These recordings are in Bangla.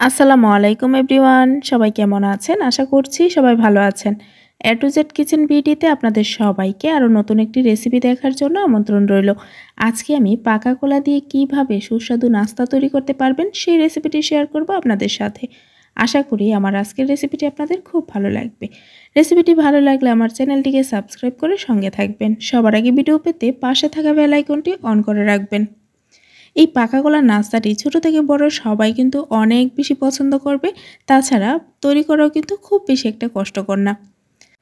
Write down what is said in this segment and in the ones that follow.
আসসালামু আলাইকুম এভরিওয়ান, সবাই কেমন আছেন? আশা করছি সবাই ভালো আছেন। এ টু জেড কিচেন বিউটিতে আপনাদের সবাইকে আরও নতুন একটি রেসিপি দেখার জন্য আমন্ত্রণ রইল। আজকে আমি পাকা কলা দিয়ে কিভাবে সুস্বাদু নাস্তা তৈরি করতে পারবেন সেই রেসিপিটি শেয়ার করব আপনাদের সাথে। আশা করি আমার আজকের রেসিপিটি আপনাদের খুব ভালো লাগবে। রেসিপিটি ভালো লাগলে আমার চ্যানেলটিকে সাবস্ক্রাইব করে সঙ্গে থাকবেন। সবার আগে ভিডিও পেতে পাশে থাকা বেল আইকনটি অন করে রাখবেন। এই পাকা কলার নাস্তাটি ছোট থেকে বড় সবাই কিন্তু অনেক বেশি পছন্দ করবে। তাছাড়া তৈরি করাও কিন্তু খুব বেশি একটা কষ্টকর না।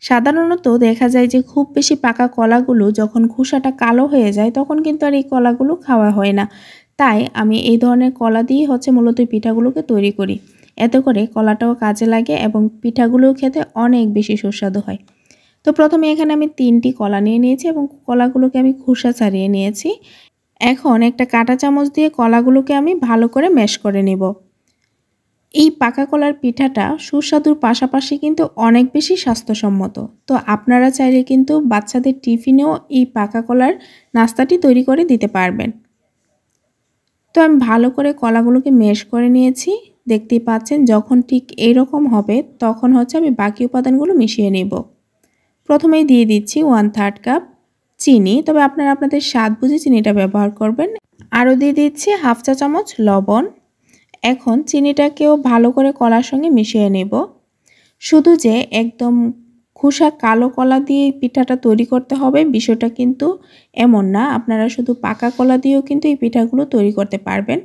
সাধারণত দেখা যায় যে খুব বেশি পাকা কলাগুলো যখন খোসাটা কালো হয়ে যায় তখন কিন্তু আর এই কলাগুলো খাওয়া হয় না। তাই আমি এই ধরনের কলা দিয়ে মূলত এই পিঠাগুলোকে তৈরি করি। এতে করে কলাটাও কাজে লাগে এবং পিঠাগুলোও খেতে অনেক বেশি সুস্বাদু হয়। তো প্রথমে এখানে আমি 3টি কলা নিয়ে নিয়েছি এবং কলাগুলোকে আমি খোসা ছাড়িয়ে নিয়েছি। এখন একটা কাঁটা চামচ দিয়ে কলাগুলোকে আমি ভালো করে ম্যাশ করে নেব। এই পাকা কলার পিঠাটা সুস্বাদুর পাশাপাশি কিন্তু অনেক বেশি স্বাস্থ্যসম্মত। তো আপনারা চাইলে কিন্তু বাচ্চাদের টিফিনেও এই পাকা কলার নাস্তাটি তৈরি করে দিতে পারবেন। তো আমি ভালো করে কলাগুলোকে ম্যাশ করে নিয়েছি। দেখতেই পাচ্ছেন যখন ঠিক এইরকম হবে তখন আমি বাকি উপাদানগুলো মিশিয়ে নেব। প্রথমেই দিয়ে দিচ্ছি 1/3 কাপ চিনি, তবে আপনারা আপনাদের স্বাদ বুঝে চিনিটা ব্যবহার করবেন। আরও দিয়ে দিচ্ছি 1/2 চা চামচ লবণ। এখন চিনিটাকেও ভালো করে কলার সঙ্গে মিশিয়ে নেব। শুধু যে একদম খোসা কালো কলা দিয়ে পিঠাটা তৈরি করতে হবে বিষয়টা কিন্তু এমন না, আপনারা শুধু পাকা কলা দিয়েও কিন্তু এই পিঠাগুলো তৈরি করতে পারবেন।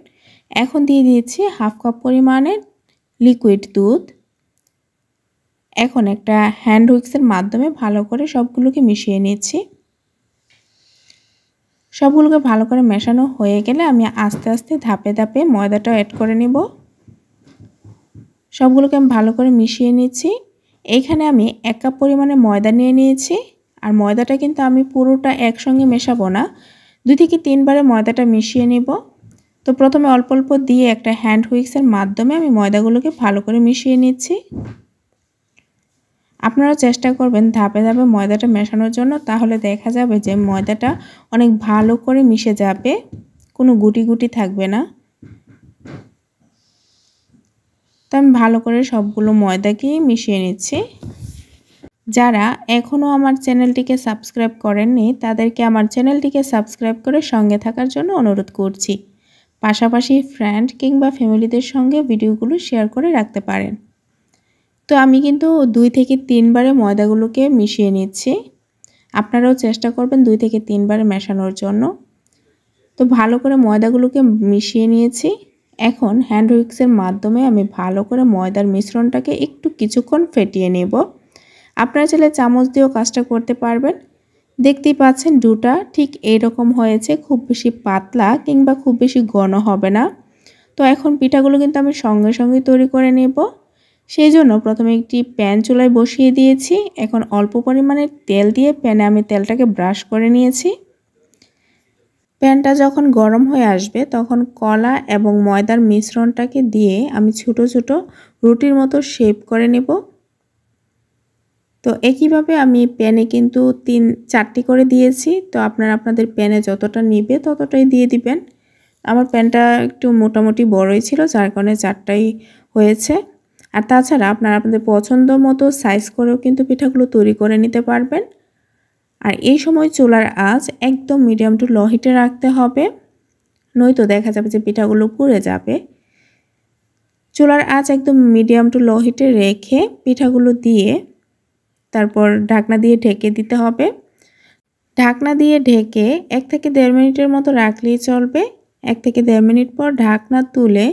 এখন দিয়ে দিচ্ছি 1/2 কাপ পরিমাণের লিকুইড দুধ। এখন একটা হ্যান্ড হুইক্সের মাধ্যমে ভালো করে সবগুলোকে মিশিয়ে নিচ্ছি। সবগুলোকে ভালো করে মেশানো হয়ে গেলে আমি আস্তে আস্তে ধাপে ধাপে ময়দাটা অ্যাড করে নেব। সবগুলোকে আমি ভালো করে মিশিয়ে নিচ্ছি। এইখানে আমি 1 কাপ পরিমাণে ময়দা নিয়ে নিয়েছি। আর ময়দাটা কিন্তু আমি পুরোটা একসঙ্গে মেশাবো না, 2 থেকে 3 বারে ময়দাটা মিশিয়ে নেব। তো প্রথমে অল্প অল্প দিয়ে একটা হ্যান্ড হুইক্সের মাধ্যমে আমি ময়দাগুলোকে ভালো করে মিশিয়ে নিচ্ছি। আপনারা চেষ্টা করবেন ধাপে ধাপে ময়দাটা মেশানোর জন্য, তাহলে দেখা যাবে যে ময়দাটা অনেক ভালো করে মিশে যাবে, কোনো গুটি গুটি থাকবে না। তো আমি ভালো করে সবগুলো ময়দাকেই মিশিয়ে নিচ্ছি। যারা এখনও আমার চ্যানেলটিকে সাবস্ক্রাইব করেননি তাদেরকে আমার চ্যানেলটিকে সাবস্ক্রাইব করে সঙ্গে থাকার জন্য অনুরোধ করছি। পাশাপাশি ফ্রেন্ড কিংবা ফ্যামিলিদের সঙ্গে ভিডিওগুলো শেয়ার করে রাখতে পারেন। তো আমি কিন্তু 2 থেকে 3 বারে ময়দাগুলোকে মিশিয়ে নিচ্ছি। আপনারাও চেষ্টা করবেন 2 থেকে 3 বারে মেশানোর জন্য। তো ভালো করে ময়দাগুলোকে মিশিয়ে নিয়েছি। এখন হ্যান্ড হুইক্সের মাধ্যমে আমি ভালো করে ময়দার মিশ্রণটাকে একটু কিছুক্ষণ ফেটিয়ে নেব। আপনারা চাইলে চামচ দিয়েও কাজটা করতে পারবেন। দেখতেই পাচ্ছেন ডোটা ঠিক এইরকম হয়েছে, খুব বেশি পাতলা কিংবা খুব বেশি ঘন হবে না। তো এখন পিঠাগুলো কিন্তু আমি সঙ্গে সঙ্গে তৈরি করে নেব। সেই জন্য প্রথমে একটি প্যান চুলায় বসিয়ে দিয়েছি। এখন অল্প পরিমাণে তেল দিয়ে প্যানে আমি তেলটাকে ব্রাশ করে নিয়েছি। প্যানটা যখন গরম হয়ে আসবে তখন কলা এবং ময়দার মিশ্রণটাকে দিয়ে আমি ছোট ছোট রুটির মতো শেপ করে নেব। তো একইভাবে আমি প্যানে কিন্তু 3-4টি করে দিয়েছি। তো আপনারা আপনাদের প্যানে যতটা নিবে ততটাই দিয়ে দিবেন। আমার প্যানটা একটু মোটামুটি বড়ই ছিল, যার কারণে 4টাই হয়েছে। আর তাছাড়া আপনারা আপনাদের পছন্দ মতো সাইজ করেও কিন্তু পিঠাগুলো তৈরি করে নিতে পারবেন। আর এই সময় চুলার আঁচ একদম মিডিয়াম টু লো হিটে রাখতে হবে, নয়তো দেখা যাবে যে পিঠাগুলো পুড়ে যাবে। চুলার আঁচ একদম মিডিয়াম টু লো হিটে রেখে পিঠাগুলো দিয়ে তারপর ঢাকনা দিয়ে ঢেকে দিতে হবে। ঢাকনা দিয়ে ঢেকে 1 থেকে 1.5 মিনিটের মতো রাখলেই চলবে। 1 থেকে 1.5 মিনিট পর ঢাকনা তুলে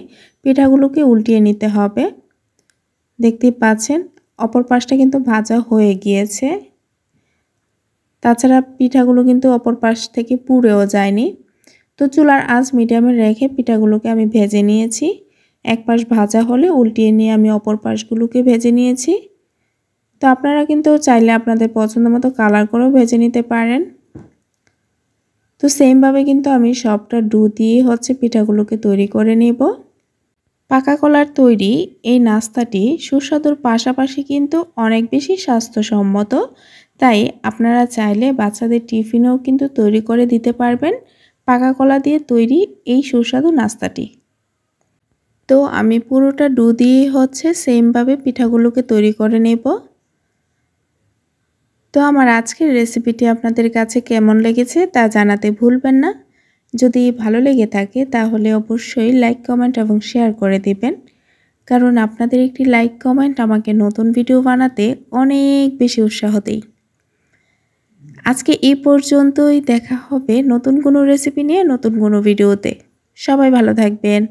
পিঠাগুলোকে উল্টিয়ে নিতে হবে। দেখতেই পাচ্ছেন অপর পাশটা কিন্তু ভাজা হয়ে গিয়েছে। তাছাড়া পিঠাগুলো কিন্তু অপর পাশ থেকে পুড়েও যায়নি। তো চুলার আঁচ মিডিয়ামে রেখে পিঠাগুলোকে আমি ভেজে নিয়েছি। এক পাশ ভাজা হলে উল্টিয়ে নিয়ে আমি অপর পাশগুলোকে ভেজে নিয়েছি। তো আপনারা কিন্তু চাইলে আপনাদের পছন্দ মতো কালার করেও ভেজে নিতে পারেন। তো সেমভাবে কিন্তু আমি সবটা ডো দিয়ে পিঠাগুলোকে তৈরি করে নেব। পাকা কলার তৈরি এই নাস্তাটি সুস্বাদুর পাশাপাশি কিন্তু অনেক বেশি স্বাস্থ্যসম্মত। তাই আপনারা চাইলে বাচ্চাদের টিফিনেও কিন্তু তৈরি করে দিতে পারবেন পাকা কলা দিয়ে তৈরি এই সুস্বাদু নাস্তাটি। তো আমি পুরোটা ডো দিয়ে হচ্ছে সেমভাবে পিঠাগুলোকে তৈরি করে নেব। তো আমার আজকের রেসিপিটি আপনাদের কাছে কেমন লেগেছে তা জানাতে ভুলবেন না। যদি ভালো লেগে থাকে তাহলে অবশ্যই লাইক, কমেন্ট এবং শেয়ার করে দিবেন। কারণ আপনাদের একটি লাইক, কমেন্ট আমাকে নতুন ভিডিও বানাতে অনেক বেশি উৎসাহ দেয়। আজকে এই পর্যন্তই, দেখা হবে নতুন কোনো রেসিপি নিয়ে নতুন কোনো ভিডিওতে। সবাই ভালো থাকবেন।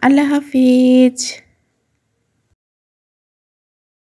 আল্লাহ হাফিজ।